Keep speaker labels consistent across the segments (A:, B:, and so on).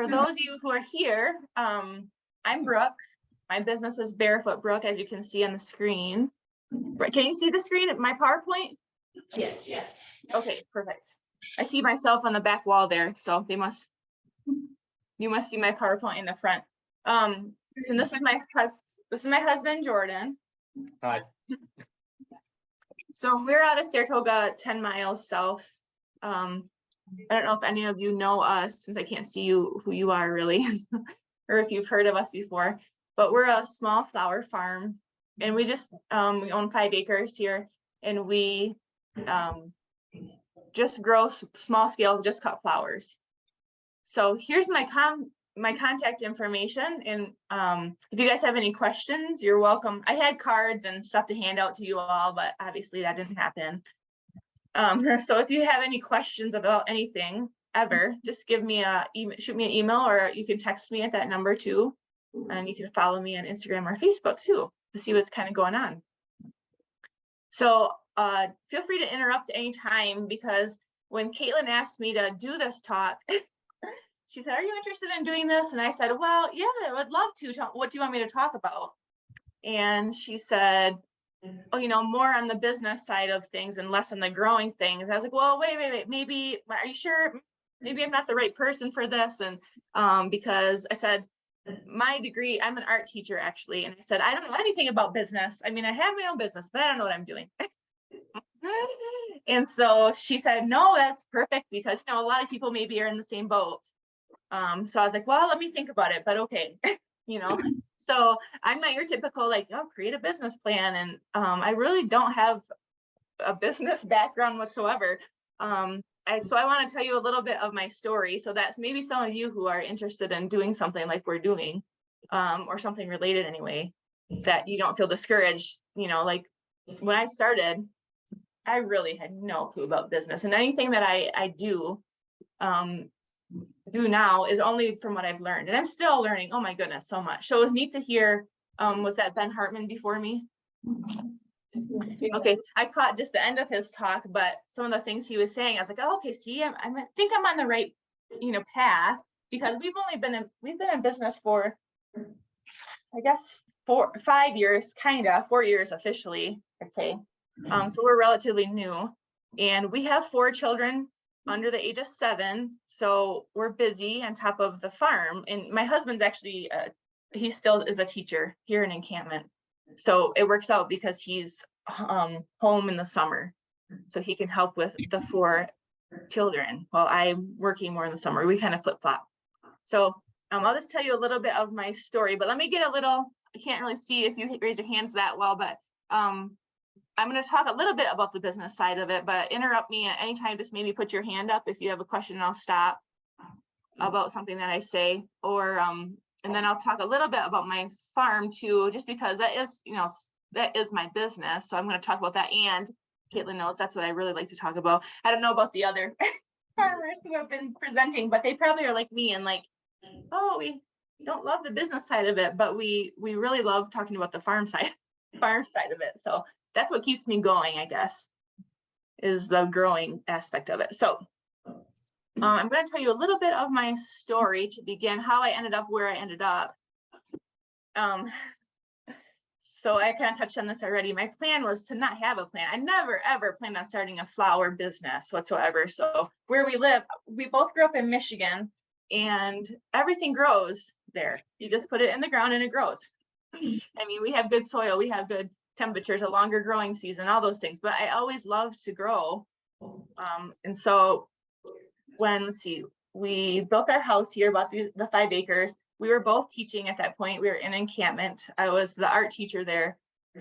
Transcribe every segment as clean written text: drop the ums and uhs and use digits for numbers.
A: for those of you who are here, I'm Brooke. My business is Barefoot Brook, as you can see on the screen. Can you see the screen at my PowerPoint?
B: Yes.
A: Okay, perfect. I see myself on the back wall there, so you must see my PowerPoint in the front. And this is my husband, Jordan.
C: Hi.
A: So we're out of Saratoga, 10 miles south. I don't know if any of you know us, since I can't see you who you are really, or if you've heard of us before, but we're a small flower farm, and we just we own 5 acres here, and we just grow small scale, just cut flowers. So here's my contact information, and if you guys have any questions, you're welcome. I had cards and stuff to hand out to you all, but obviously that didn't happen. So if you have any questions about anything ever, just shoot me an email, or you can text me at that number too, and you can follow me on Instagram or Facebook too to see what's kind of going on. So feel free to interrupt anytime, because when Caitlin asked me to do this talk, she said, "Are you interested in doing this?" And I said, "Well, yeah, I would love to. What do you want me to talk about?" And she said, "Oh, you know, more on the business side of things and less on the growing things." I was like, "Well, wait, maybe, are you sure? Maybe I'm not the right person for this." And because I said, my degree, I'm an art teacher actually. And I said, I don't know anything about business. I mean, I have my own business, but I don't know what I'm doing. And so she said, "No, that's perfect, because, you know, a lot of people maybe are in the same boat." So I was like, "Well, let me think about it, but okay." You know, so I'm not your typical, like, oh, create a business plan. And I really don't have a business background whatsoever. So I want to tell you a little bit of my story. So that's maybe some of you who are interested in doing something like we're doing, or something related anyway, that you don't feel discouraged. You know, like when I started, I really had no clue about business, and anything that I do now is only from what I've learned, and I'm still learning. Oh my goodness, so much. So it was neat to hear. Was that Ben Hartman before me? Okay, I caught just the end of his talk, but some of the things he was saying, I was like, "Oh, okay, see, I think I'm on the right, you know, path," because we've been in business for, I guess, 5 years, kind of 4 years officially, I'd say. So we're relatively new, and we have 4 children under the age of 7, so we're busy on top of the farm. And my husband's actually he still is a teacher here in encampment, so it works out because he's home in the summer, so he can help with the 4 children while I'm working more in the summer. We kind of flip-flop. So I'll just tell you a little bit of my story, but let me get a little, I can't really see if you raise your hands that well, but I'm going to talk a little bit about the business side of it, but interrupt me at any time. Just maybe put your hand up if you have a question, and I'll stop about something that I say, or and then I'll talk a little bit about my farm too, just because that is, you know, that is my business. So I'm going to talk about that, and Caitlin knows that's what I really like to talk about. I don't know about the other farmers who have been presenting, but they probably are like me and like, "Oh, we don't love the business side of it, but we really love talking about the farm side of it." So that's what keeps me going, I guess, is the growing aspect of it. So I'm going to tell you a little bit of my story to begin, how I ended up where I ended up. So I kind of touched on this already. My plan was to not have a plan. I never, ever planned on starting a flower business whatsoever. So where we live, we both grew up in Michigan, and everything grows there. You just put it in the ground and it grows. I mean, we have good soil, we have good temperatures, a longer growing season, all those things, but I always loved to grow. And so when, we built our house here, about the 5 acres. We were both teaching at that point. We were in encampment. I was the art teacher there,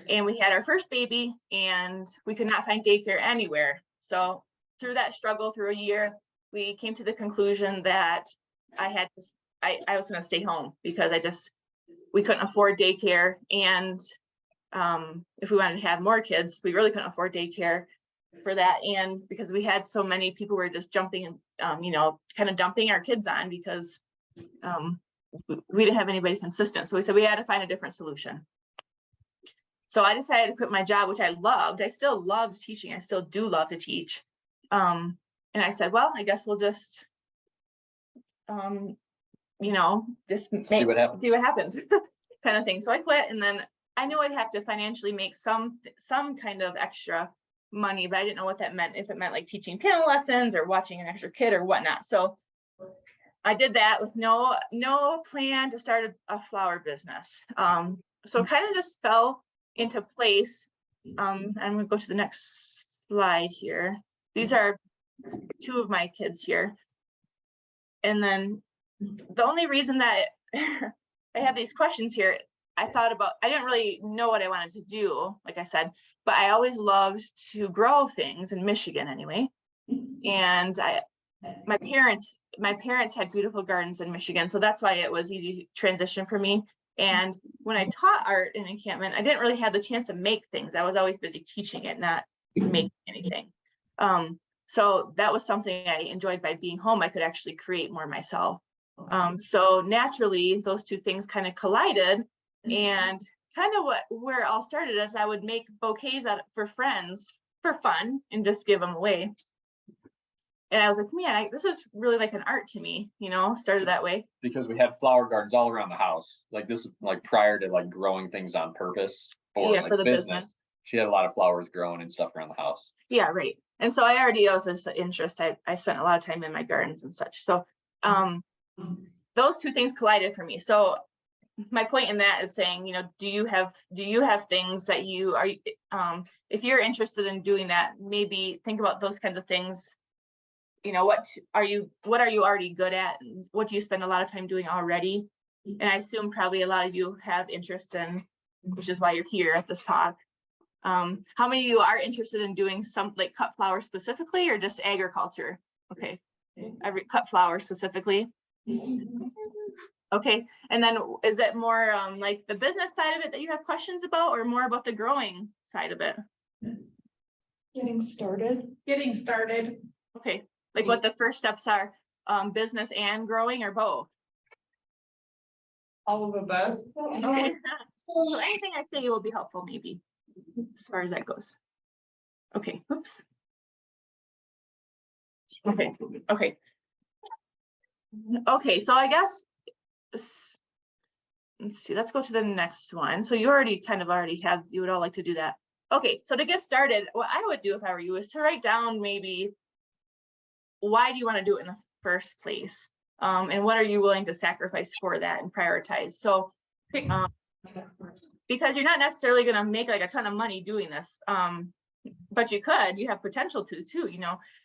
A: and we had our first baby, and we could not find daycare anywhere. So through that struggle, through a year, we came to the conclusion that I was going to stay home, because we couldn't afford daycare. And if we wanted to have more kids, we really couldn't afford daycare for that. And because we had so many people were just jumping and, you know, kind of dumping our kids on, because we didn't have anybody consistent. So we said we had to find a different solution. So I decided to quit my job, which I loved. I still loved teaching. I still do love to teach. And I said, well, I guess we'll just just
B: See what happens.
A: kind of thing. So I quit, and then I knew I'd have to financially make some kind of extra money, but I didn't know what that meant, if it meant like teaching piano lessons or watching an extra kid or whatnot. So I did that with no plan to start a flower business. So kind of just fell into place. I'm going to go to the next slide here. These are two of my kids here. And then the only reason that I have these questions here, I didn't really know what I wanted to do, like I said, but I always loved to grow things in Michigan anyway. And my parents had beautiful gardens in Michigan, so that's why it was easy transition for me. And when I taught art in encampment, I didn't really have the chance to make things. I was always busy teaching it, not making anything. So that was something I enjoyed. By being home, I could actually create more myself. So naturally, those two things kind of collided, and kind of where it all started is I would make bouquets for friends for fun and just give them away. And I was like, man, this is really like an art to me, started that way.
B: Because we had flower gardens all around the house. Like this, like prior to like growing things on purpose for the business. She had a lot of flowers growing and stuff around the house.
A: Yeah, right. And so I already was just an interest. I spent a lot of time in my gardens and such. So those two things collided for me. So my point in that is saying, do you have things that you are, if you're interested in doing that, maybe think about those kinds of things. What are you already good at? What do you spend a lot of time doing already? And I assume probably a lot of you have interest in, which is why you're here at this talk. How many of you are interested in doing some like cut flowers specifically, or just agriculture? Okay, cut flowers specifically. Okay, and then is it more like the business side of it that you have questions about, or more about the growing side of it?
C: Getting started.
A: Okay, like what the first steps are, business and growing, or both?
C: All of the above.
A: Okay. So anything I say will be helpful, maybe, as far as that goes. Okay, oops. Okay, so I guess, let's see, let's go to the next one. So you would all like to do that. Okay, so to get started, what I would do if I were you is to write down maybe, why do you want to do it in the first place? And what are you willing to sacrifice for that and prioritize? So because you're not necessarily going to make like a ton of money doing this, but you have potential to too.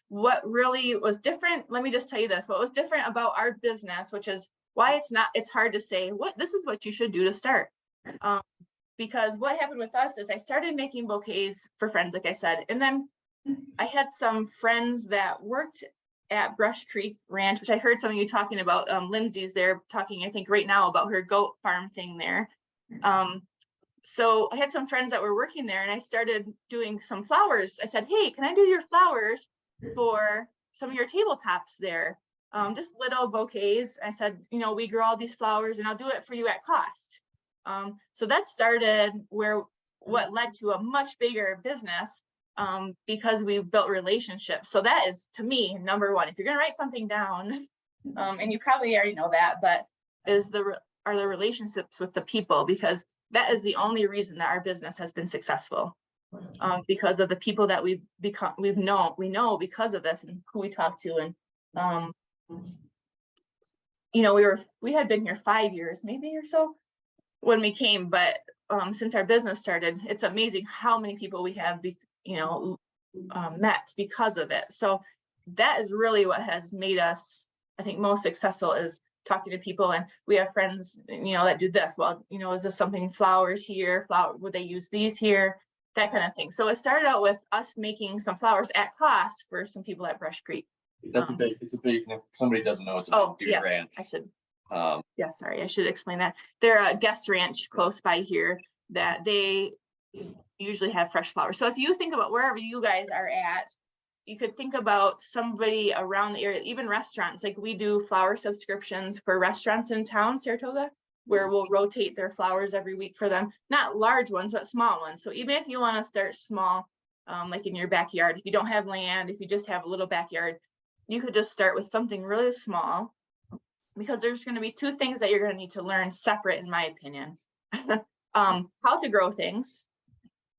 A: What really was different, let me just tell you this, what was different about our business, which is why it's hard to say this is what you should do to start. Because what happened with us is I started making bouquets for friends, like I said, and then I had some friends that worked at Brush Creek Ranch, which I heard some of you talking about. Lindsay's there talking, I think right now, about her goat farm thing there. So I had some friends that were working there, and I started doing some flowers. I said, hey, can I do your flowers for some of your tabletops there? Just little bouquets. I said, we grow all these flowers and I'll do it for you at cost. So that started what led to a much bigger business, because we built relationships. So that is, to me, number one. If you're going to write something down, and you probably already know that, but are the relationships with the people, because that is the only reason that our business has been successful, because of the people that we know because of this and who we talk to. And we had been here 5 years maybe or so when we came, but since our business started, it's amazing how many people we have met because of it. So that is really what has made us, I think, most successful, is talking to people. And we have friends, that do this. Well, is this something, flowers here? Would they use these here? That kind of thing. So it started out with us making some flowers at cost for some people at Brush Creek.
B: It's a big, if somebody doesn't know, it's a big ranch.
A: I should. Sorry, I should explain that. They're a guest ranch close by here that they usually have fresh flowers. So if you think about wherever you guys are at, you could think about somebody around the area, even restaurants. Like we do flower subscriptions for restaurants in town, Saratoga, where we'll rotate their flowers every week for them. Not large ones, but small ones. So even if you want to start small, like in your backyard, if you don't have land, if you just have a little backyard, you could just start with something really small because there's going to be two things that you're going to need to learn separate, in my opinion. How to grow things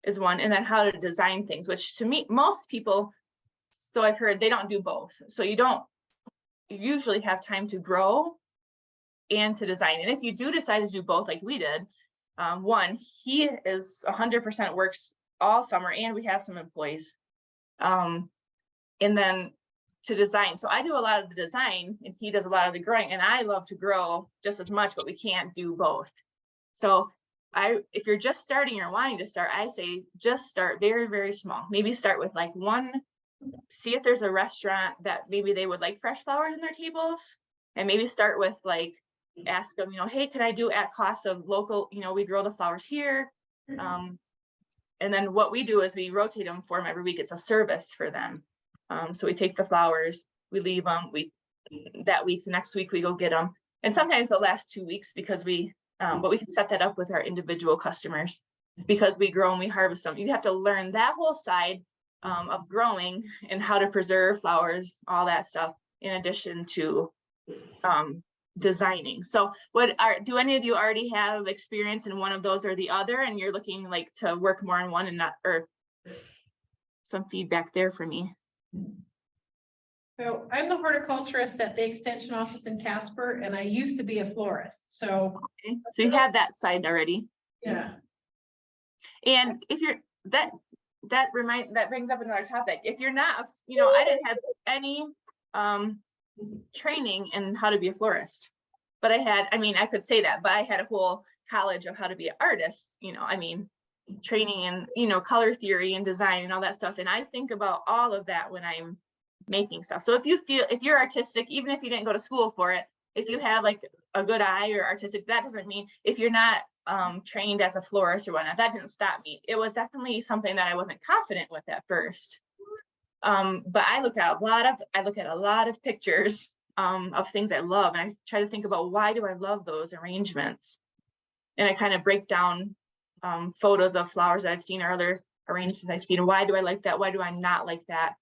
A: is one, and then how to design things, which to me, most people, so I've heard, they don't do both. So you don't usually have time to grow and to design. And if you do decide to do both, like we did, one, he is 100% works all summer, and we have some employees. And then to design. So I do a lot of the design and he does a lot of the growing, and I love to grow just as much, but we can't do both. So if you're just starting or wanting to start, I say just start very, very small. Maybe start with like one, see if there's a restaurant that maybe they would like fresh flowers in their tables, and maybe start with like, ask them, hey, can I do at cost of local, we grow the flowers here. And then what we do is we rotate them for them every week. It's a service for them. So we take the flowers, we leave them, that week, the next week we go get them. And sometimes they'll last 2 weeks because but we can set that up with our individual customers because we grow and we harvest them. You have to learn that whole side of growing and how to preserve flowers, all that stuff, in addition to designing. So do any of you already have experience in one of those or the other, and you're looking like to work more on one and not, or some feedback there for me?
D: So I'm the horticulturist at the extension office in Casper, and I used to be a florist. So,
A: okay. So you have that side already.
D: Yeah.
A: And if you're that brings up another topic. If you're not, I didn't have any training in how to be a florist, but I could say that, but I had a whole college of how to be an artist, training in, color theory and design and all that stuff. And I think about all of that when I'm making stuff. So if you're artistic, even if you didn't go to school for it, if you have like a good eye or artistic, that doesn't mean if you're not trained as a florist or whatnot, that didn't stop me. It was definitely something that I wasn't confident with at first. But I look at a lot of pictures of things I love, and I try to think about, why do I love those arrangements? And I kind of break down photos of flowers that I've seen or other arrangements I've seen. Why do I like that? Why do I not like that?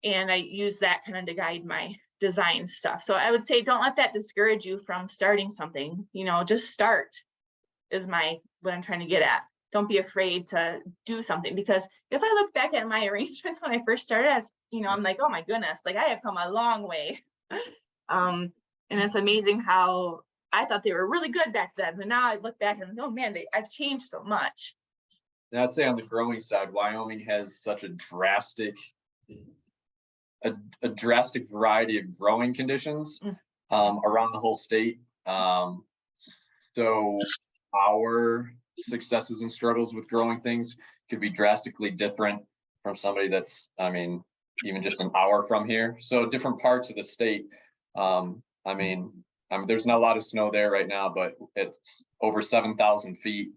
A: And I use that kind of to guide my design stuff. So I would say, don't let that discourage you from starting something. Just start is what I'm trying to get at. Don't be afraid to do something, because if I look back at my arrangements when I first started, I'm like, oh my goodness, like I have come a long way. And it's amazing how I thought they were really good back then, but now I look back and oh man, I've changed so much.
B: And I'd say on the growing side, Wyoming has such a drastic variety of growing conditions around the whole state. So our successes and struggles with growing things could be drastically different from somebody that's, even just an hour from here. So different parts of the state. There's not a lot of snow there right now, but it's over 7,000 feet.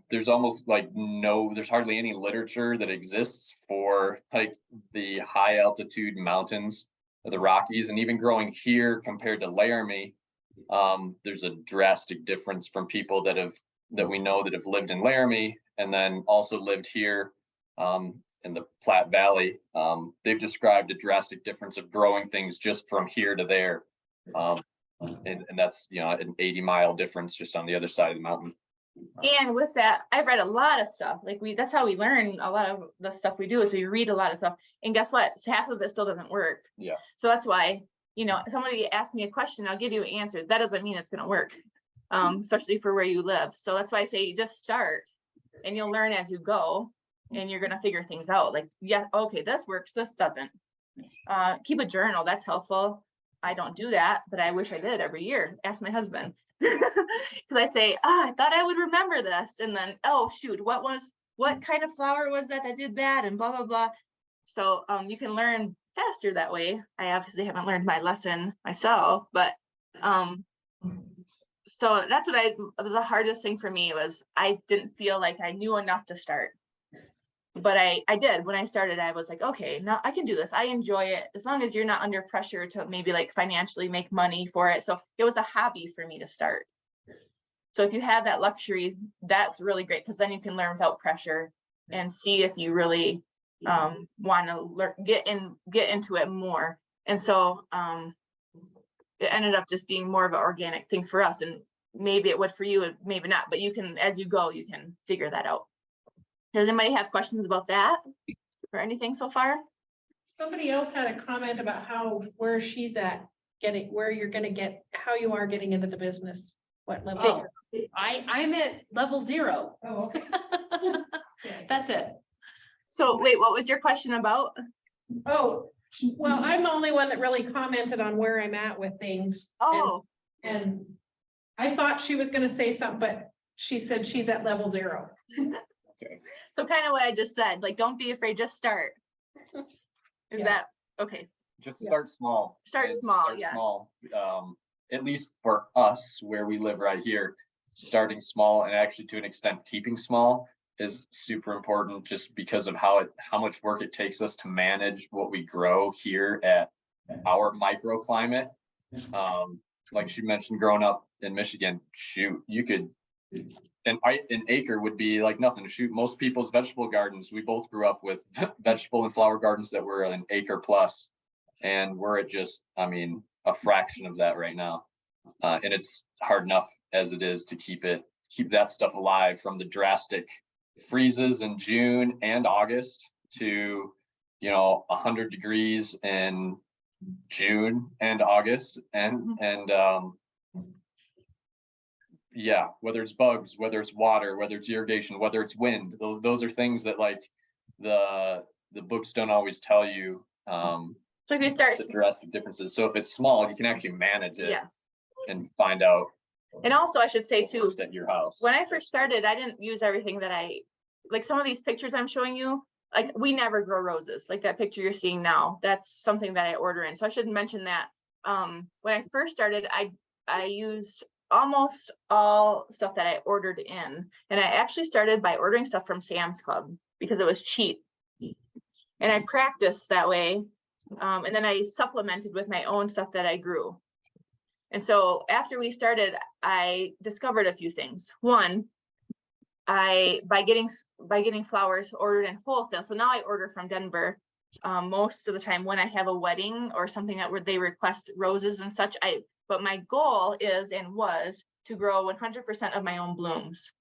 B: There's almost like there's hardly any literature that exists for like the high altitude mountains of the Rockies, and even growing here compared to Laramie, there's a drastic difference from people that we know that have lived in Laramie and then also lived here in the Platte Valley. They've described a drastic difference of growing things just from here to there. And that's, an 80-mile difference just on the other side of the mountain.
A: And with that, I've read a lot of stuff. Like that's how we learn a lot of the stuff we do, is we read a lot of stuff. And guess what? Half of it still doesn't work.
B: Yeah.
A: So that's why, if somebody asks me a question, I'll give you an answer. That doesn't mean it's going to work, especially for where you live. So that's why I say just start, and you'll learn as you go, and you're going to figure things out. Like, yeah, okay, this works, this doesn't. Keep a journal. That's helpful. I don't do that, but I wish I did every year. Ask my husband. Because I say, I thought I would remember this, and then, oh shoot, what kind of flower was that did that, and blah blah blah. So you can learn faster that way. I obviously haven't learned my lesson myself, but so that's the hardest thing for me was I didn't feel like I knew enough to start. But I did. When I started, I was like, okay, now I can do this. I enjoy it, as long as you're not under pressure to maybe like financially make money for it. So it was a hobby for me to start. So if you have that luxury, that's really great, because then you can learn without pressure and see if you really want to get into it more. And so it ended up just being more of an organic thing for us, and maybe it would for you and maybe not, but you can, as you go, you can figure that out. Does anybody have questions about that or anything so far?
D: Somebody else had a comment about where she's at, where you're gonna get, how you are getting into the business, what level.
E: Oh, I'm at level 0.
D: Oh, okay.
E: That's it.
A: So wait, what was your question about?
D: Oh, well, I'm the only one that really commented on where I'm at with things.
A: Oh,
D: And I thought she was gonna say something, but she said she's at level 0.
A: so kind of what I just said, like, don't be afraid, just start. Is
D: Yeah.
A: that, okay,
B: Just
D: Yeah.
B: start small.
A: Start
B: and
A: small, yeah.
B: small. At least for us, where we live right here, starting small and actually to an extent keeping small is super important, just because of how much work it takes us to manage what we grow here at our microclimate. Like she mentioned, growing up in Michigan, shoot, you could, an acre would be like nothing. To shoot, most people's vegetable gardens, we both grew up with vegetable and flower gardens that were an acre plus, and we're at just, I mean, a fraction of that right now. And it's hard enough as it is to keep that stuff alive, from the drastic freezes in June and August to, 100 degrees in June and August, and yeah, whether it's bugs, whether it's water, whether it's irrigation, whether it's wind, those are things that like the books don't always tell you.
A: so if you start,
B: The drastic differences. So if it's small, you can actually manage it
A: yes.
B: and find out
A: And also I should say
B: what
A: too,
B: worked at your house.
A: when I first started, I didn't use everything that like some of these pictures I'm showing you, like we never grow roses, like that picture you're seeing now, that's something that I order in. So I should mention that. When I first started, I used almost all stuff that I ordered in. And I actually started by ordering stuff from Sam's Club because it was cheap. And I practiced that way. And then I supplemented with my own stuff that I grew. And so after we started, I discovered a few things. One, by getting flowers ordered in wholesale. So now I order from Denver most of the time when I have a wedding or something where they request roses and such. But my goal is and was to grow 100% of my own blooms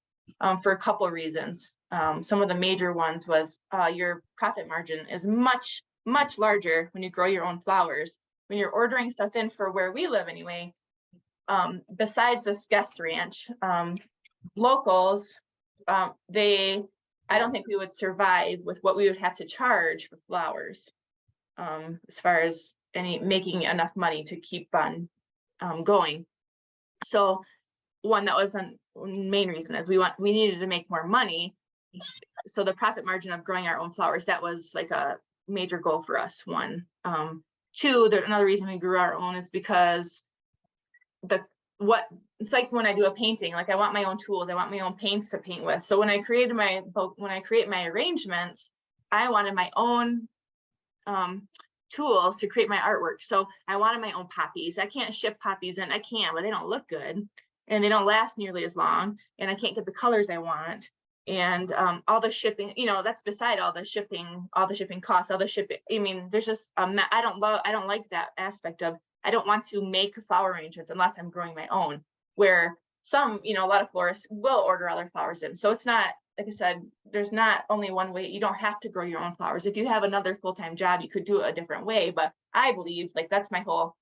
A: for a couple of reasons. Some of the major ones was your profit margin is much, much larger when you grow your own flowers. When you're ordering stuff in for where we live anyway, besides this guest ranch, locals, I don't think we would survive with what we would have to charge for flowers, as far as making enough money to keep on going. So one, that was a main reason, is we needed to make more money. So the profit margin of growing our own flowers, that was like a major goal for us. One, two, another reason we grew our own is because it's like when I do a painting, like I want my own tools, I want my own paints to paint with. So when I create my arrangements, I wanted my own tools to create my artwork. So I wanted my own poppies. I can't ship poppies in. I can, but they don't look good and they don't last nearly as long. And I can't get the colors I want. And all the shipping, that's beside all the shipping costs, all the shipping. I mean, there's just I don't like that aspect of, I don't want to make flower arrangements unless I'm growing my own, where some, a lot of florists will order other flowers in. So it's not, like I said, there's not only one way. You don't have to grow your own flowers. If you have another full-time job, you could do it a different way. But I believe, like, that's my whole,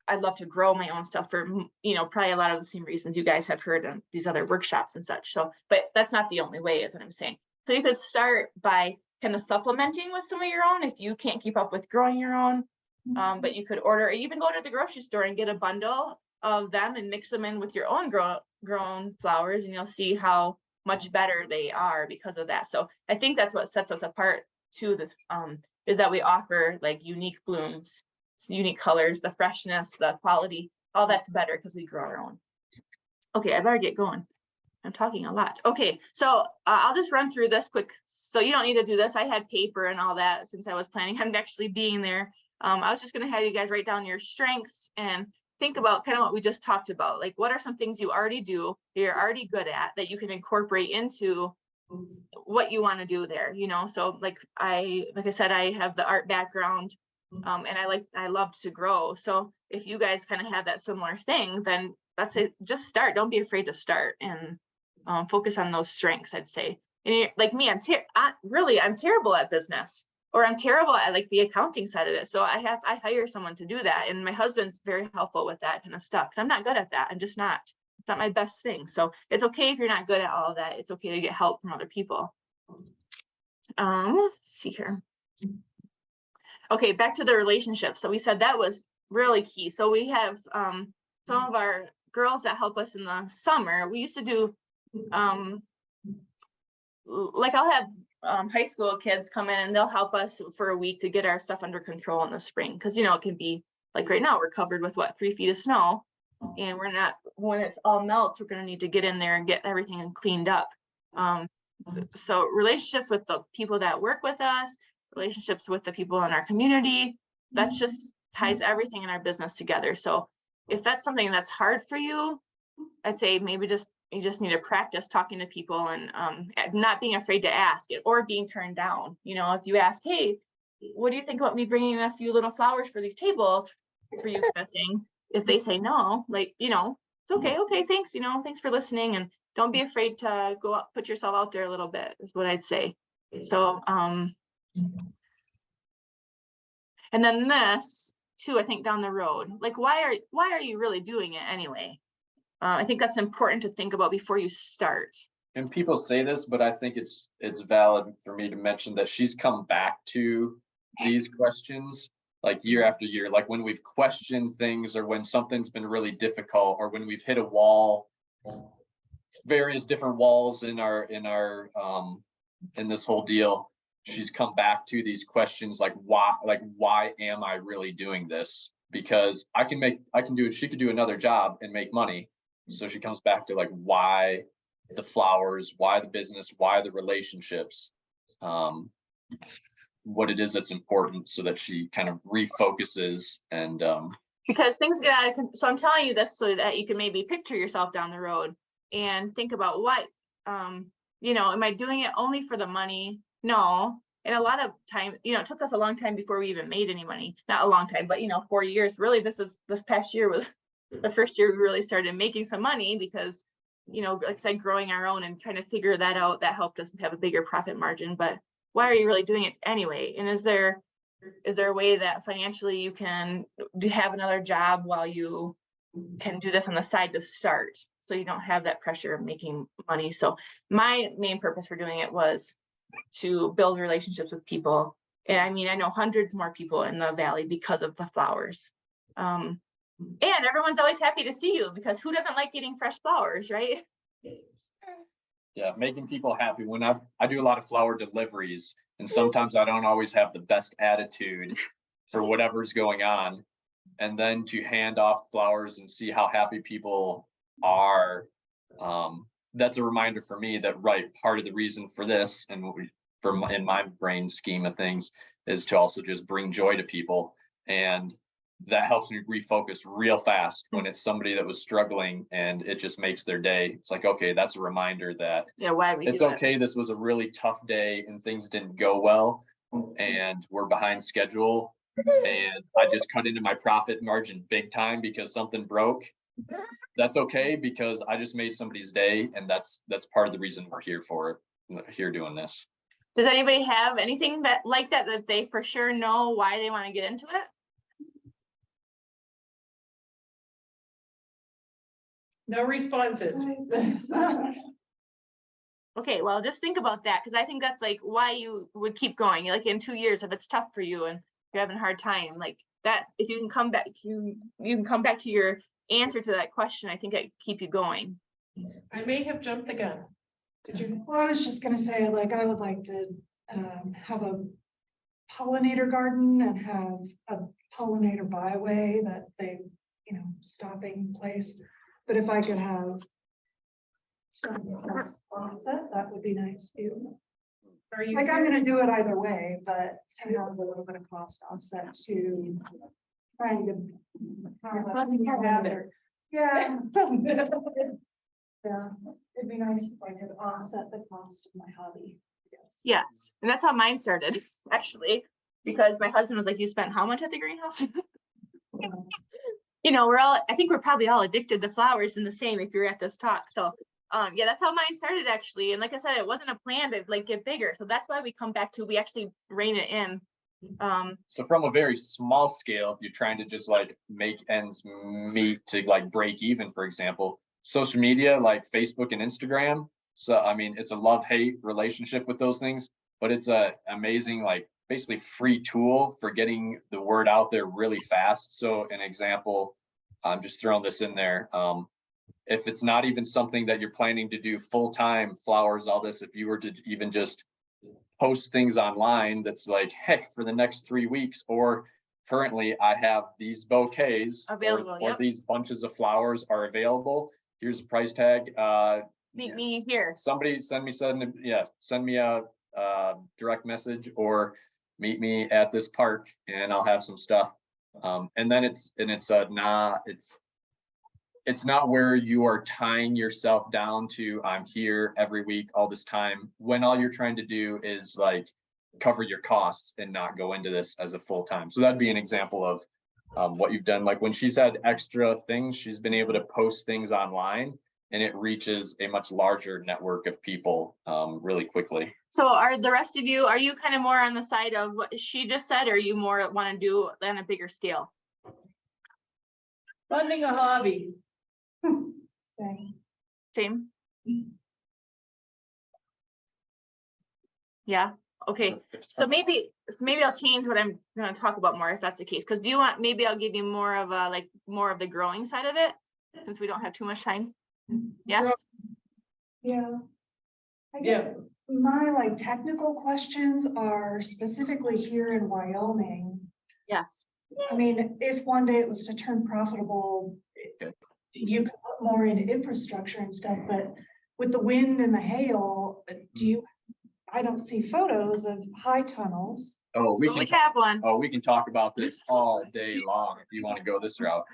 A: I'd love to grow my own stuff for, probably a lot of the same reasons you guys have heard in these other workshops and such. So, but that's not the only way, is what I'm saying. So you could start by kind of supplementing with some of your own if you can't keep up with growing your own. But you could order, even go to the grocery store and get a bundle of them and mix them in with your own grown flowers, and you'll see how much better they are because of that. So I think that's what sets us apart too, is that we offer like unique blooms, unique colors, the freshness, the quality, all that's better because we grow our own. Okay, I better get going. I'm talking a lot. Okay, so I'll just run through this quick. So you don't need to do this. I had paper and all that since I was planning on actually being there. I was just going to have you guys write down your strengths and think about kind of what we just talked about. Like, what are some things you already do that you're already good at that you can incorporate into what you want to do there, So like I said, I have the art background. And I love to grow. So if you guys kind of have that similar thing, then that's it. Just start. Don't be afraid to start and focus on those strengths, I'd say. And like me, I'm terrible at business, or I'm terrible at like the accounting side of it. So I hire someone to do that. And my husband's very helpful with that kind of stuff. 'Cause I'm not good at that. I'm just not. It's not my best thing. So it's okay if you're not good at all of that. It's okay to get help from other people. Let's see here. Okay, back to the relationship. So we said that was really key. So we have some of our girls that help us in the summer. We used to do like I'll have high school kids come in and they'll help us for a week to get our stuff under control in the spring. Cause you know, it can be like right now we're covered with what, 3 feet of snow, and we're not, when it's all melts, we're gonna need to get in there and get everything cleaned up. So relationships with the people that work with us, relationships with the people in our community, that's just ties everything in our business together. So if that's something that's hard for you, I'd say maybe you just need to practice talking to people and not being afraid to ask it or being turned down. You know, if you ask, hey, what do you think about me bringing in a few little flowers for these tables for you kind of thing? If they say no, like, you know, it's okay. Okay, thanks. You know, thanks for listening. And don't be afraid to go up, put yourself out there a little bit is what I'd say. So, and then this too, I think down the road, like, why are you really doing it anyway? I think that's important to think about before you start.
B: And people say this, but I think it's valid for me to mention that she's come back to these questions like year after year, like when we've questioned things or when something's been really difficult or when we've hit a wall, various different walls in this whole deal. She's come back to these questions like why am I really doing this? Because she could do another job and make money. So she comes back to like why the flowers, why the business, why the relationships, what it is that's important, so that she kind of refocuses and
A: because things get out of control. So I'm telling you this so that you can maybe picture yourself down the road and think about what you know, am I doing it only for the money? No. And a lot of time, you know, it took us a long time before we even made any money. Not a long time, but you know, 4 years. Really, this past year was the first year we really started making some money because, you know, like I said, growing our own and trying to figure that out, that helped us have a bigger profit margin. But why are you really doing it anyway? And is there a way that financially you can have another job while you can do this on the side to start, so you don't have that pressure of making money? So my main purpose for doing it was to build relationships with people. And I mean, I know hundreds more people in the valley because of the flowers. And everyone's always happy to see you, because who doesn't like getting fresh flowers, right?
B: yeah, making people happy. When I do a lot of flower deliveries, and sometimes I don't always have the best attitude for whatever's going on. And then to hand off flowers and see how happy people are, that's a reminder for me that, right, part of the reason for this and in my brain scheme of things is to also just bring joy to people. And that helps me refocus real fast when it's somebody that was struggling and it just makes their day. It's like, okay, that's a reminder that it's okay. This was a really tough day and things didn't go well and we're behind schedule. And I just cut into my profit margin big time because something broke. That's okay, because I just made somebody's day, and that's part of the reason we're here doing this.
A: Does anybody have anything that they for sure know why they want to get into it?
D: No responses.
A: Okay, well, just think about that, because I think that's like why you would keep going. Like in 2 years, if it's tough for you and you're having a hard time, like that, if you can come back, you can come back to your answer to that question. I think it keep you going.
D: I may have jumped the gun. Did you?
C: Well, I was just gonna say, like, I would like to have a pollinator garden and have a pollinator byway that they, you know, stopping place. But if I could have some offset, that would be nice too.
D: Are you
C: Like, I'm gonna do it either way, but to have a little bit of cost offset to trying to have it. Yeah. Yeah, it'd be nice if I could offset the cost of my hobby.
A: Yes, and that's how mine started, actually. because my husband was like, you spent how much at the greenhouse? You know, I think we're probably all addicted to flowers in the same if you're at this talk. So yeah, that's how mine started actually. And like I said, it wasn't a plan to like get bigger. So that's why we come back to, we actually rein it in.
B: So from a very small scale, if you're trying to just like make ends meet to like break even, for example, social media like Facebook and Instagram. So, I mean, it's a love-hate relationship with those things, but it's a amazing, like basically free tool for getting the word out there really fast. So an example, I'm just throwing this in there. If it's not even something that you're planning to do full-time, flowers, all this, if you were to even just post things online that's like, hey, for the next 3 weeks, or currently I have these bouquets
A: Available,
B: or
A: yep.
B: these bunches of flowers are available. Here's a price tag.
A: Meet me here.
B: Somebody send me a direct message or meet me at this park and I'll have some stuff. And then it's not where you are tying yourself down to, I'm here every week, all this time, when all you're trying to do is like cover your costs and not go into this as a full time. So that'd be an example of what you've done. Like when she's had extra things, she's been able to post things online and it reaches a much larger network of people really quickly.
A: So are the rest of you, are you kind of more on the side of what she just said, or are you more want to do on a bigger scale?
D: Funding a hobby.
A: Same? Yeah, okay. So maybe I'll change what I'm gonna talk about more if that's the case. Because do you want, maybe I'll give you more of a, like, more of the growing side of it, since we don't have too much time? Yes?
C: Yeah. I guess my like technical questions are specifically here in Wyoming.
A: Yes.
C: I mean, if one day it was to turn profitable, you could put more into infrastructure and stuff, but with the wind and the hail, I don't see photos of high tunnels.
B: Oh,
A: We have one.
B: Oh, we can talk about this all day long if you want to go this route.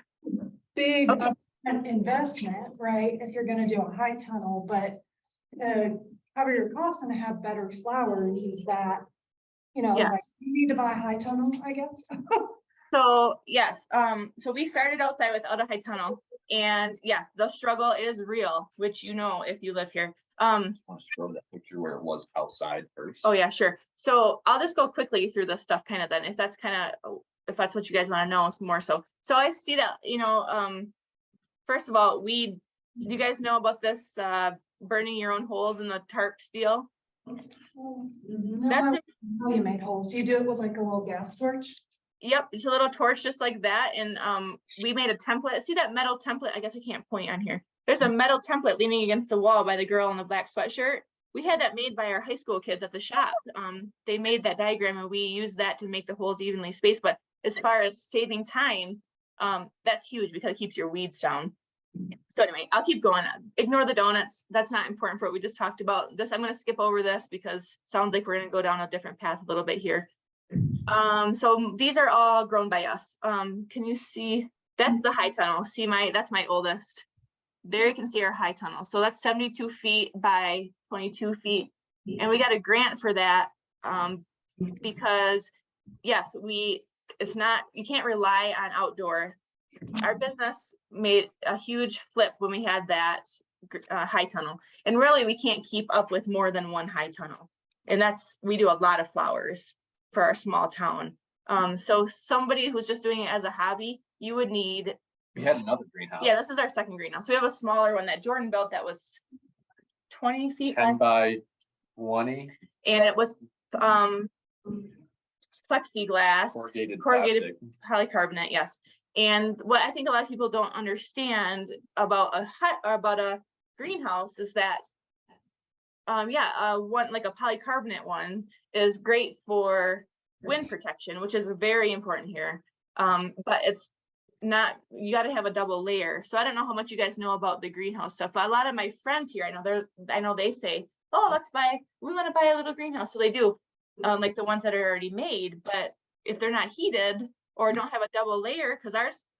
C: Big
A: Okay.
C: investment, right? If you're gonna do a high tunnel, but cover your costs and have better flowers, is that, like
A: Yes.
C: you need to buy a high tunnel, I guess?
A: So yes, so we started outside without a high tunnel, and yes, the struggle is real, which if you live here.
B: I want to show that picture where it was outside first.
A: Oh yeah, sure. So I'll just go quickly through this stuff kind of then, if that's what you guys want to know more. So I see that, first of all, do you guys know about this burning your own holes in the tarp steel? That's
C: How you made holes. You do it with like a little gas torch?
A: Yep, it's a little torch just like that. And we made a template. See that metal template? I guess I can't point on here. There's a metal template leaning against the wall by the girl in the black sweatshirt. We had that made by our high school kids at the shop. They made that diagram and we used that to make the holes evenly spaced. But as far as saving time, that's huge because it keeps your weeds down. So anyway, I'll keep going. Ignore the donuts. That's not important for what we just talked about. This, I'm going to skip over this because it sounds like we're going to go down a different path a little bit here. So these are all grown by us. Can you see? That's the high tunnel. See that's my oldest. There you can see our high tunnel. So that's 72 feet by 22 feet. And we got a grant for that because yes, you can't rely on outdoor. Our business made a huge flip when we had that high tunnel. And really we can't keep up with more than one high tunnel. And we do a lot of flowers for our small town. So somebody who's just doing it as a hobby, you would need.
B: We had another greenhouse.
A: Yeah, this is our second greenhouse. We have a smaller one that Jordan built that was 20 feet
B: 10 by 20.
A: And it was plexiglass,
B: Corrugated
A: polycarbonate, yes. And what I think a lot of people don't understand about a greenhouse is that one like a polycarbonate one is great for wind protection, which is very important here. But it's not, you got to have a double layer. So I don't know how much you guys know about the greenhouse stuff, but a lot of my friends here, I know they say, oh, we want to buy a little greenhouse. So they do, like the ones that are already made, but if they're not heated or don't have a double layer, because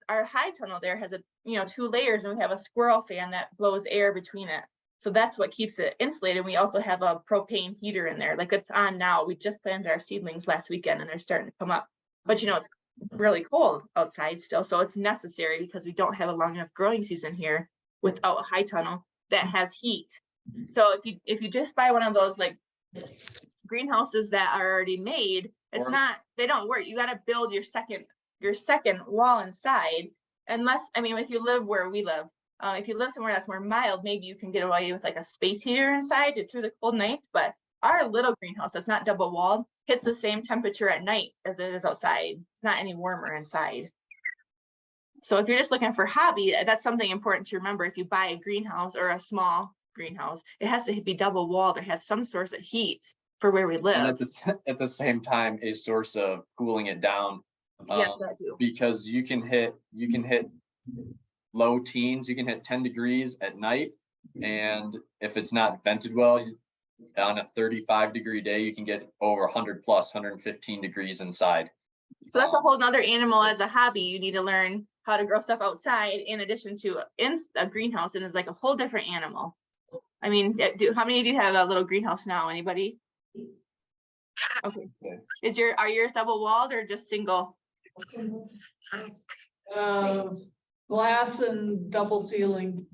A: our high tunnel there has 2 layers and we have a squirrel fan that blows air between it. So that's what keeps it insulated. We also have a propane heater in there, like it's on now. We just planted our seedlings last weekend and they're starting to come up. But you know, it's really cold outside still, so it's necessary because we don't have a long enough growing season here without a high tunnel that has heat. So if you just buy one of those like greenhouses that are already made, they don't work. You got to build your second wall inside. Unless, I mean, if you live where we live, if you live somewhere that's more mild, maybe you can get away with like a space heater inside through the cold nights. But our little greenhouse that's not double walled hits the same temperature at night as it is outside. It's not any warmer inside. So if you're just looking for hobby, that's something important to remember. If you buy a greenhouse or a small greenhouse, it has to be double walled or have some source of heat for where we live.
B: And at the same time, a source of cooling it down.
A: Yes, that too.
B: Because you can hit low teens, you can hit 10 degrees at night. And if it's not vented well, on a 35-degree day, you can get over 100 plus 115 degrees inside.
A: So that's a whole nother animal as a hobby. You need to learn how to grow stuff outside in addition to in a greenhouse, and it's like a whole different animal. I mean, how many do you have a little greenhouse now? Anybody? Okay. Are yours double walled or just single?
C: Glass and double ceiling.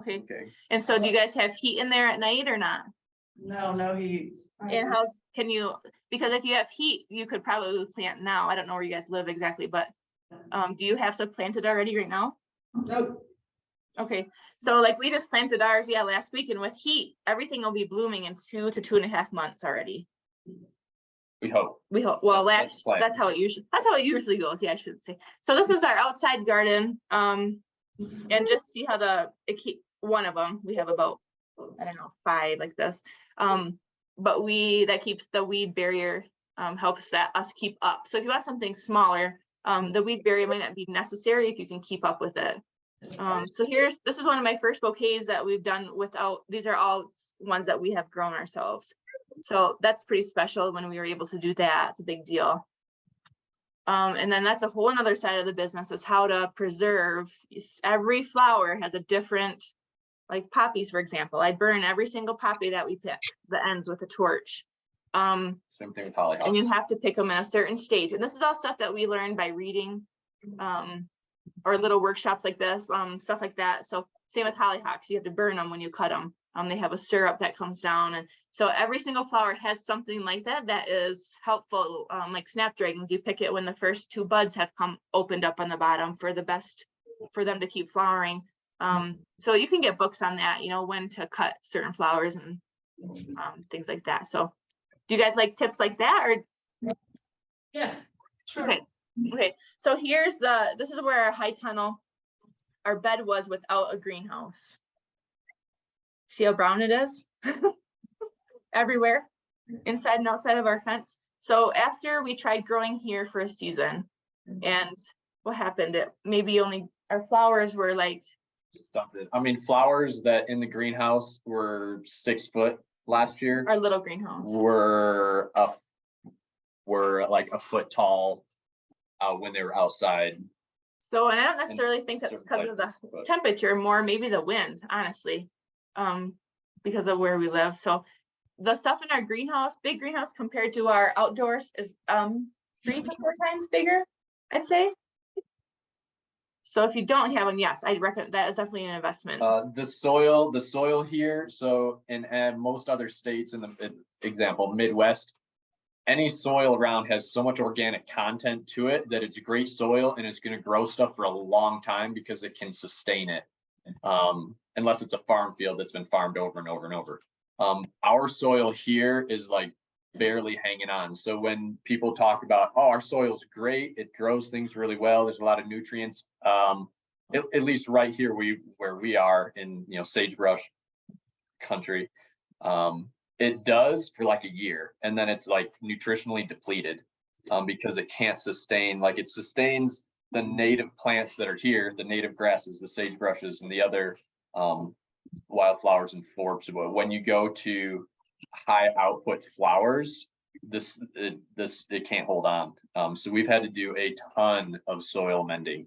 A: Okay. And so do you guys have heat in there at night or not?
C: No heat.
A: And because if you have heat, you could probably plant now. I don't know where you guys live exactly, but do you have stuff planted already right now?
C: Nope.
A: Okay, so like we just planted ours, last week, and with heat, everything will be blooming in 2 to 2.5 months already.
B: We hope.
A: Well, that's how it usually goes. Yeah, I should say. So this is our outside garden, and just see how one of them, we have about, I don't know, 5 like this. But that keeps the weed barrier, helps us keep up. So if you want something smaller, the weed barrier might not be necessary if you can keep up with it. So this is one of my first bouquets that we've done these are all ones that we have grown ourselves. So that's pretty special when we were able to do that. It's a big deal. And then that's a whole another side of the business, is how to preserve. Every flower has a different, like poppies, for example. I burn every single poppy that we pick, the ends with a torch.
B: Same thing with hollyhocks.
A: And you have to pick them in a certain stage. And this is all stuff that we learned by reading, or little workshops like this, stuff like that. So same with hollyhocks, you have to burn them when you cut them. They have a syrup that comes down. And so every single flower has something like that is helpful. Like snapdragons, you pick it when the first 2 buds have opened up on the bottom for them to keep flowering. So you can get books on that, when to cut certain flowers and things like that. So do you guys like tips like that, or?
D: Yes, sure.
A: Okay. So this is where our high tunnel, our bed was without a greenhouse. See how brown it is? Everywhere, inside and outside of our fence. So after we tried growing here for a season, and what happened? Our flowers were like
B: stunted. I mean, flowers that in the greenhouse were 6 foot last year.
A: Our little greenhouse
B: were like a foot tall when they were outside.
A: So, and I don't necessarily think that's because of the temperature, more maybe the wind, honestly, because of where we live. So the stuff in our greenhouse, big greenhouse compared to our outdoors, is 3 to 4 times bigger, I'd say. So if you don't have one, yes, I'd recommend that is definitely an investment.
B: The soil here. So in most other states in the example, Midwest, any soil around has so much organic content to it that it's great soil and it's going to grow stuff for a long time because it can sustain it. Unless it's a farm field that's been farmed over and over and over. Our soil here is like barely hanging on. So when people talk about, oh, our soil's great, it grows things really well, there's a lot of nutrients, at least right here where we are in sagebrush country, it does for like a year, and then it's like nutritionally depleted because it can't sustain, like it sustains the native plants that are here, the native grasses, the sagebrushes, and the other wildflowers and forbs. But when you go to high output flowers, it can't hold on. So we've had to do a ton of soil mending.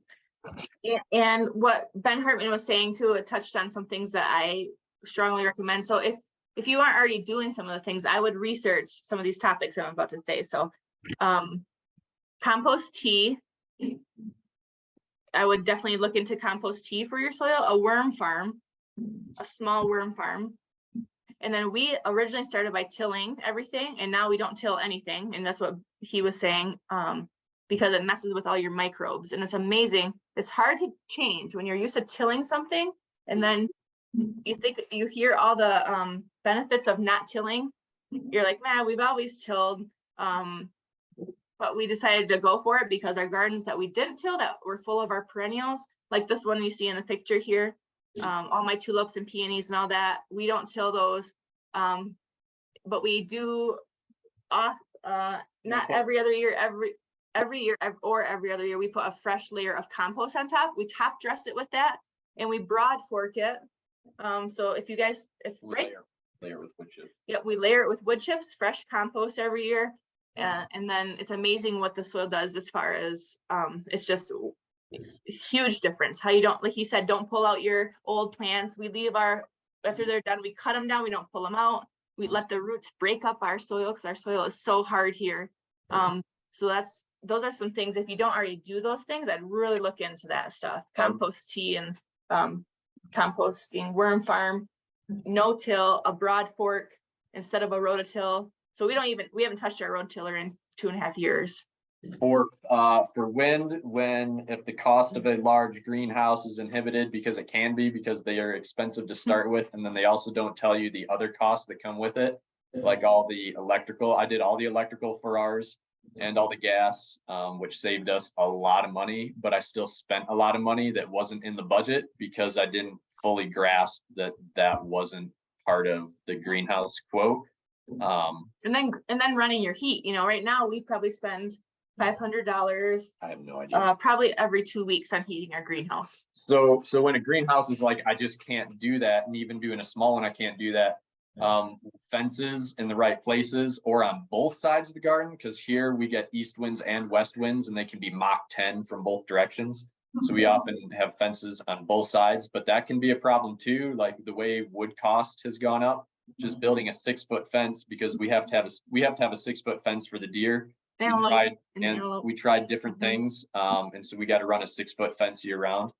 A: And what Ben Hartman was saying too, it touched on some things that I strongly recommend. So if you aren't already doing some of the things, I would research some of these topics I'm about to say. So compost tea, I would definitely look into compost tea for your soil, a worm farm, a small worm farm. And then we originally started by tilling everything, and now we don't till anything. And that's what he was saying, because it messes with all your microbes. And it's amazing. It's hard to change when you're used to tilling something, and then you hear all the benefits of not tilling. You're like, man, we've always tilled. But we decided to go for it because our gardens that we didn't till, that were full of our perennials, like this one you see in the picture here, all my tulips and peonies and all that, we don't till those. But we do not every other year, every year or every other year, we put a fresh layer of compost on top. We top dress it with that, and we broad fork it. So if you guys,
B: Layer with wood chips.
A: Yeah, we layer it with wood chips, fresh compost every year. And then it's amazing what the soil does as far as, it's just a huge difference. How you don't, like he said, don't pull out your old plants. We leave after they're done, we cut them down, we don't pull them out. We let the roots break up our soil because our soil is so hard here. So those are some things, if you don't already do those things, I'd really look into that stuff. Compost tea and composting, worm farm, no-till, a broad fork instead of a rototill. So we haven't touched our rototiller in 2.5 years.
B: For wind, if the cost of a large greenhouse is inhibited, because it can be, because they are expensive to start with, and then they also don't tell you the other costs that come with it, like all the electrical. I did all the electrical for ours and all the gas, which saved us a lot of money, but I still spent a lot of money that wasn't in the budget because I didn't fully grasp that wasn't part of the greenhouse quote.
A: And then running your heat, right now we probably spend $500.
B: I have no idea.
A: Probably every 2 weeks on heating our greenhouse.
B: So when a greenhouse is like, I just can't do that, and even doing a small one, I can't do that. Fences in the right places or on both sides of the garden, because here we get east winds and west winds, and they can be Mach 10 from both directions. So we often have fences on both sides, but that can be a problem too. Like the way wood cost has gone up, just building a 6-foot fence, because we have to have a 6-foot fence for the deer. We tried different things, and so we got to run a 6-foot fence year round.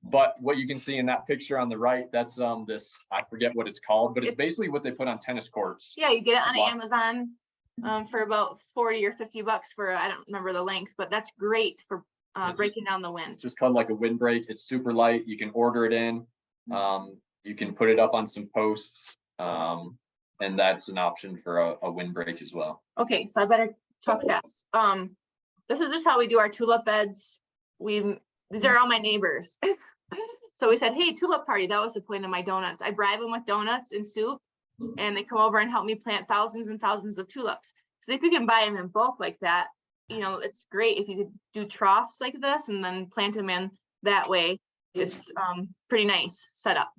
B: But what you can see in that picture on the right, that's this, I forget what it's called, but it's basically what they put on tennis courts.
A: Yeah, you get it on Amazon for about $40 or $50 for, I don't remember the length, but that's great for breaking down the wind.
B: It's just called like a windbreak. It's super light. You can order it in. You can put it up on some posts, and that's an option for a windbreak as well.
A: Okay, so I better talk fast. This is how we do our tulip beds. These are all my neighbors. So we said, hey, tulip party. That was the point of my donuts. I bribe them with donuts and soup, and they come over and help me plant thousands and thousands of tulips. So if you can buy them in bulk like that, it's great. If you could do troughs like this and then plant them in that way, it's pretty nice setup.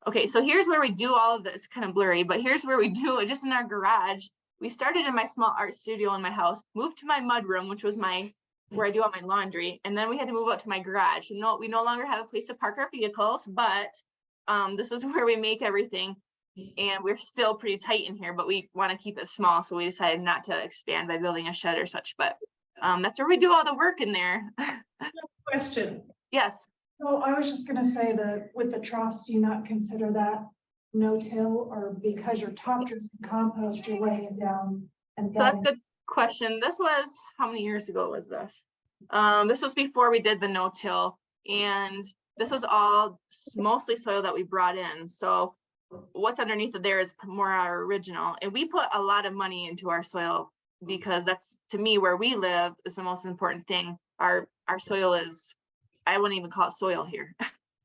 A: Okay, so here's where we do all of this. Kind of blurry, but here's where we do it, just in our garage. We started in my small art studio in my house, moved to my mud room, which was where I do all my laundry, and then we had to move out to my garage. So we no longer have a place to park our vehicles, but this is where we make everything, and we're still pretty tight in here, but we want to keep it small, so we decided not to expand by building a shed or such. But that's where we do all the work in there.
D: Question.
A: Yes.
C: So I was just gonna say that with the troughs, do you not consider that no-till, or because you're top dressing compost, you're laying it down? And
A: so that's a good question. This was, how many years ago was this? This was before we did the no-till, and this was all mostly soil that we brought in. So what's underneath of there is more our original, and we put a lot of money into our soil because that's, to me, where we live is the most important thing. Our soil is, I wouldn't even call it soil here.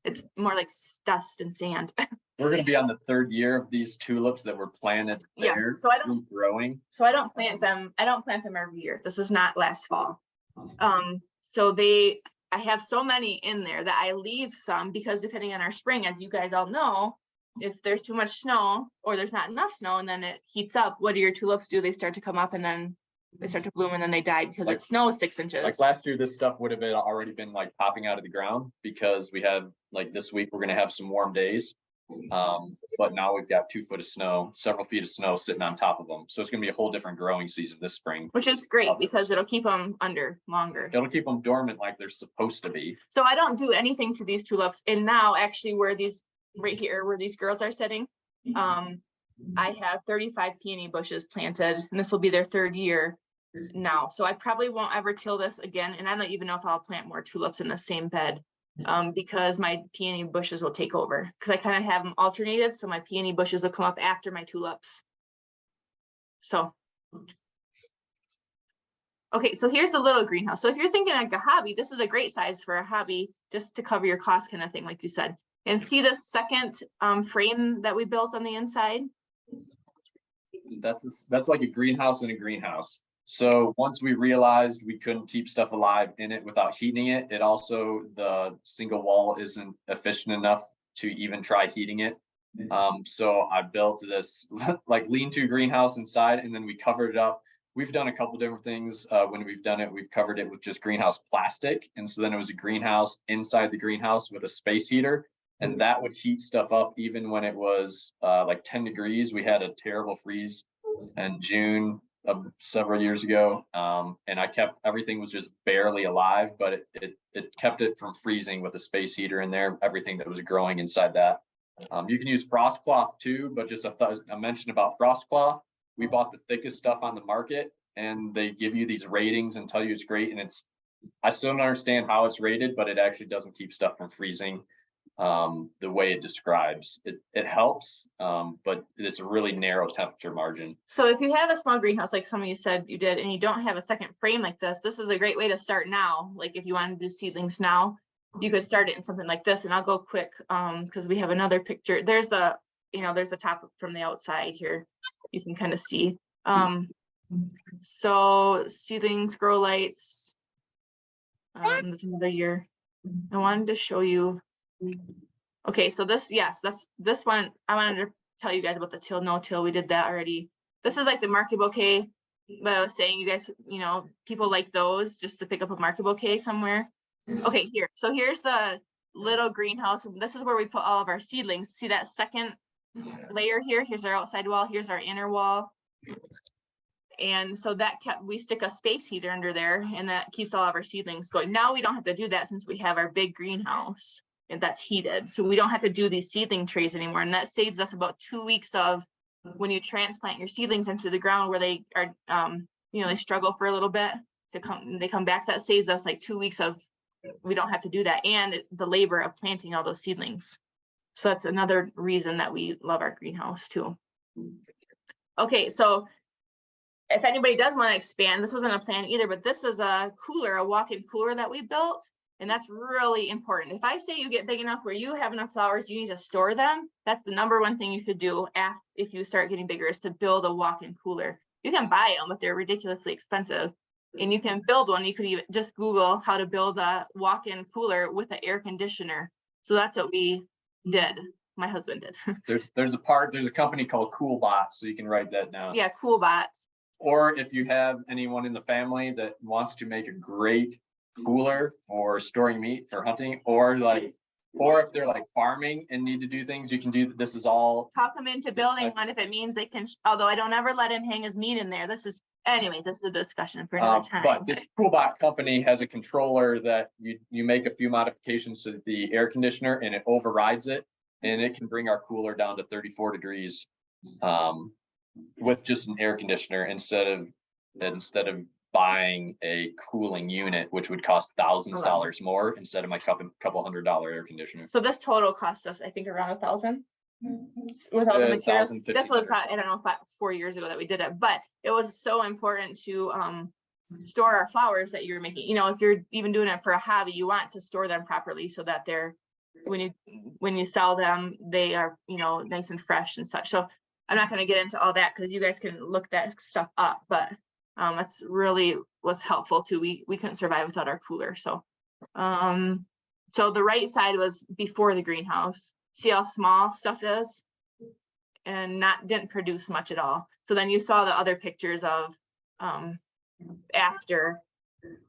A: It's more like dust and sand.
B: We're going to be on the 3rd year of these tulips that were planted there.
A: Yeah, so I don't
B: growing.
A: So I don't plant them. I don't plant them every year. This is not last fall. So I have so many in there that I leave some, because depending on our spring, as you guys all know, if there's too much snow or there's not enough snow and then it heats up, what do your tulips do? They start to come up and then they start to bloom and then they die because
B: Like-
A: it snows 6 inches.
B: Like last year, this stuff would have been already been like popping out of the ground because we had like this week, we're gonna have some warm days. But now we've got 2 foot of snow, several feet of snow sitting on top of them. So it's gonna be a whole different growing season this spring.
A: Which is great because it'll keep them under longer.
B: It'll keep them dormant like they're supposed to be.
A: So I don't do anything to these tulips. And now actually where these, right here, where these girls are sitting, I have 35 peony bushes planted and this will be their 3rd year now. So I probably won't ever till this again. And I don't even know if I'll plant more tulips in the same bed because my peony bushes will take over because I kind of have them alternated. So my peony bushes will come up after my tulips. So. Okay, so here's the little greenhouse. So if you're thinking like a hobby, this is a great size for a hobby, just to cover your cost kind of thing, like you said. And see the second frame that we built on the inside?
B: That's like a greenhouse in a greenhouse. So once we realized we couldn't keep stuff alive in it without heating it, it also, the single wall isn't efficient enough to even try heating it. So I built this like lean-to greenhouse inside and then we covered it up. We've done a couple different things. When we've done it, we've covered it with just greenhouse plastic. And so then it was a greenhouse inside the greenhouse with a space heater. And that would heat stuff up even when it was like 10 degrees. We had a terrible freeze in June of several years ago. And I kept, everything was just barely alive, but it kept it from freezing with a space heater in there, everything that was growing inside that. You can use frost cloth too, but just a mention about frost cloth. We bought the thickest stuff on the market and they give you these ratings and tell you it's great. And I still don't understand how it's rated, but it actually doesn't keep stuff from freezing the way it describes. It helps, but it's a really narrow temperature margin.
A: So if you have a small greenhouse, like some of you said you did, and you don't have a second frame like this is a great way to start now. Like if you want to do seedlings now, you could start it in something like this. And I'll go quick because we have another picture. There's the top from the outside here. You can kind of see. So seedlings, grow lights. That's another year. I wanted to show you. Okay, so this one. I wanted to tell you guys about the till, no till. We did that already. This is like the market bouquet. But I was saying, you guys, people like those just to pick up a market bouquet somewhere. Okay, here. So here's the little greenhouse. This is where we put all of our seedlings. See that second layer here? Here's our outside wall. Here's our inner wall. And so we stick a space heater under there and that keeps all of our seedlings going. Now we don't have to do that since we have our big greenhouse and that's heated. So we don't have to do these seedling trays anymore. And that saves us about 2 weeks of when you transplant your seedlings into the ground where they are, they struggle for a little bit they come back. That saves us like 2 weeks of, we don't have to do that. And the labor of planting all those seedlings. So that's another reason that we love our greenhouse too. Okay, so if anybody does want to expand, this wasn't a plan either, but this is a walk-in cooler that we built. And that's really important. If I say you get big enough where you have enough flowers, you need to store them. That's the #1 thing you should do if you start getting bigger is to build a walk-in cooler. You can buy them, but they're ridiculously expensive. And you can build one. You could even just Google how to build a walk-in cooler with an air conditioner. So that's what we did. My husband did.
B: There's a company called Coolbot, so you can write that down.
A: Yeah, Coolbots.
B: Or if you have anyone in the family that wants to make a great cooler for storing meat for hunting, or if they're like farming and need to do things, you can do. This is all.
A: Talk them into building one if it means they can. Although I don't ever let him hang his meat in there. This is a discussion for another time.
B: But this Coolbot company has a controller that you make a few modifications to the air conditioner and it overrides it, and it can bring our cooler down to 34 degrees with just an air conditioner instead of buying a cooling unit, which would cost thousands of dollars more instead of my couple $100 air conditioner.
A: So this total cost us, I think, around $1,000 with all the materials. This was, I don't know, 4 years ago that we did it, but it was so important to store our flowers that you're making. If you're even doing it for a hobby, you want to store them properly so that they're when you sell them, they are nice and fresh and such. So I'm not going to get into all that because you guys can look that stuff up, but that's really was helpful too. We couldn't survive without our cooler. So so the right side was before the greenhouse. See how small stuff is and didn't produce much at all. So then you saw the other pictures of after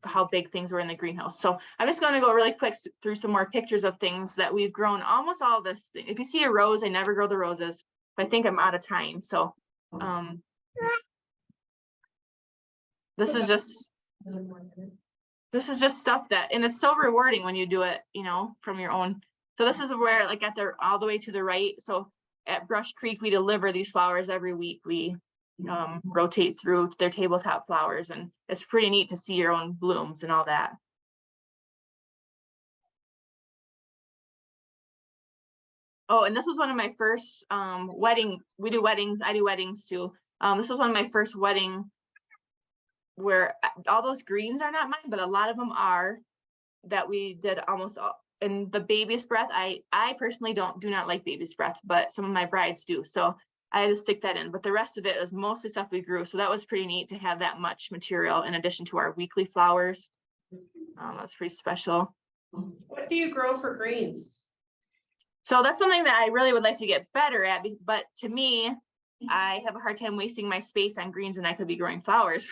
A: how big things were in the greenhouse. So I'm just going to go really quick through some more pictures of things that we've grown. Almost all this thing. If you see a rose, I never grow the roses. But I think I'm out of time. So this is just stuff that, and it's so rewarding when you do it, you know, from your own. So this is where, like, at the all the way to the right. So at Brush Creek, we deliver these flowers every week. We rotate through their tabletop flowers, and it's pretty neat to see your own blooms and all that. Oh, and this was one of my first wedding. We do weddings. I do weddings too. This was one of my first wedding where all those greens are not mine, but a lot of them are, that we did almost all. And the baby's breath, I personally do not like baby's breath, but some of my brides do. So I had to stick that in, but the rest of it is mostly stuff we grew. So that was pretty neat to have that much material in addition to our weekly flowers. That's pretty special.
D: What do you grow for greens?
A: So that's something that I really would like to get better at, but to me, I have a hard time wasting my space on greens and I could be growing flowers.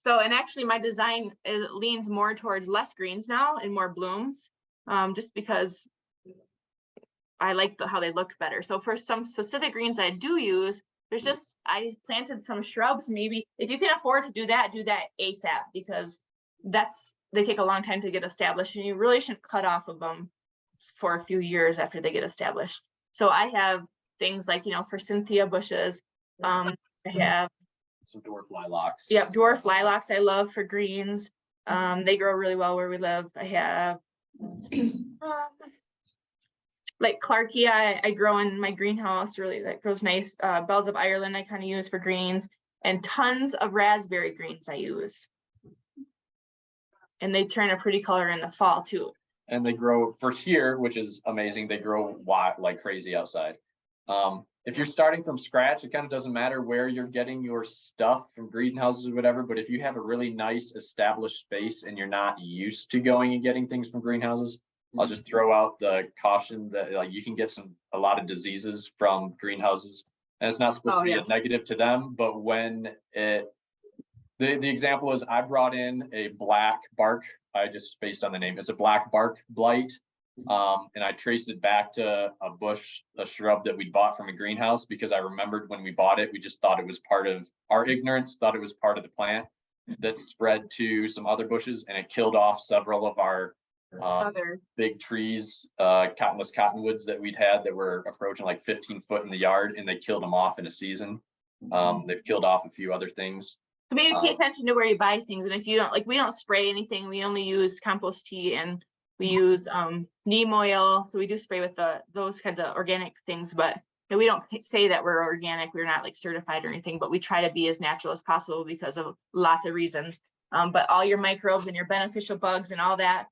A: So, and actually my design leans more towards less greens now and more blooms, just because I like how they look better. So for some specific greens I do use, I planted some shrubs. Maybe if you can afford to do that ASAP, because they take a long time to get established, and you really shouldn't cut off of them for a few years after they get established. So I have things like, you know, for Cynthia bushes, I have
B: Some dwarf lilacs.
A: Yep, dwarf lilacs I love for greens. They grow really well where we live. I have like Clarkia, I grow in my greenhouse, really, that grows nice. Bells of Ireland I kind of use for greens, and tons of raspberry greens I use. And they turn a pretty color in the fall too.
B: And they grow for here, which is amazing. They grow wild like crazy outside. If you're starting from scratch, it kind of doesn't matter where you're getting your stuff from greenhouses or whatever, but if you have a really nice established space and you're not used to going and getting things from greenhouses, I'll just throw out the caution that like you can get a lot of diseases from greenhouses, and it's not supposed to be a negative to them, but when the example is I brought in a black bark, I just based on the name, it's a black bark blight. And I traced it back to a shrub that we bought from a greenhouse, because I remembered when we bought it, we just thought it was part of our ignorance, thought it was part of the plant that spread to some other bushes, and it killed off several of our big trees, cottonless cottonwoods that we'd had that were approaching like 15 foot in the yard, and they killed them off in a season. They've killed off a few other things.
A: So maybe pay attention to where you buy things, and if you don't, like, we don't spray anything, we only use compost tea, and we use neem oil. So we do spray with those kinds of organic things, but we don't say that we're organic. We're not like certified or anything, but we try to be as natural as possible because of lots of reasons. But all your microbes and your beneficial bugs and all that,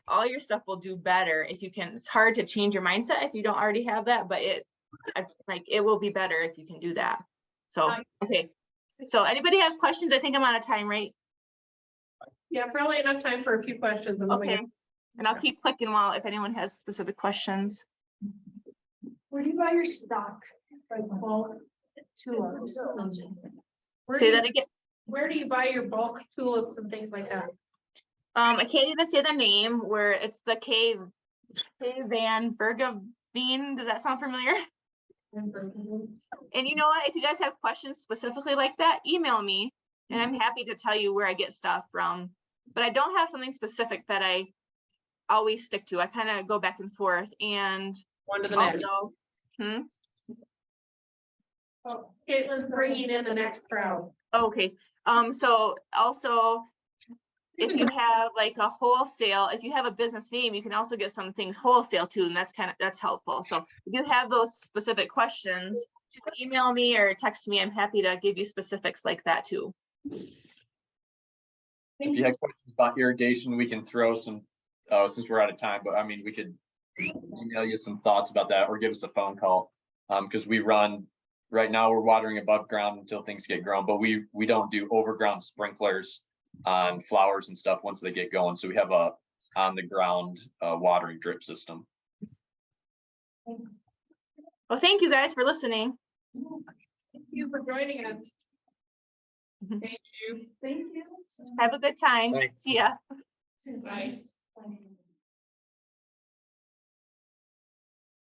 A: all your stuff will do better if you can. It's hard to change your mindset if you don't already have that, but it will be better if you can do that. So, okay. So anybody have questions? I think I'm out of time, right?
D: Yeah, probably enough time for a few questions.
A: Okay. And I'll keep clicking if anyone has specific questions.
C: Where do you buy your stock? Like bulk tulips?
A: Say that again.
D: Where do you buy your bulk tulips and things like that?
A: I can't even say the name, where it's the K Van Bergeveen. Does that sound familiar? And you know what? If you guys have questions specifically like that, email me, and I'm happy to tell you where I get stuff from. But I don't have something specific that I always stick to. I kind of go back and forth, and
D: one to the
A: also,
D: next. Oh, Caitlin's bringing in the next crowd.
A: Okay. So also, if you have like a wholesale, if you have a business name, you can also get some things wholesale too, and that's helpful. So if you have those specific questions, you can email me or text me. I'm happy to give you specifics like that too.
B: If you have questions about irrigation, we can throw some, since we're out of time, but I mean, we could email you some thoughts about that, or give us a phone call. Because right now we're watering above ground until things get grown, but we don't do overground sprinklers on flowers and stuff once they get going. So we have a on the ground watering drip system.
A: Well, thank you guys for listening.
D: Thank you for joining us. Thank you.
C: Thank you.
A: Have a good time.
B: Thanks.
A: See ya.
D: Bye.
C: Bye.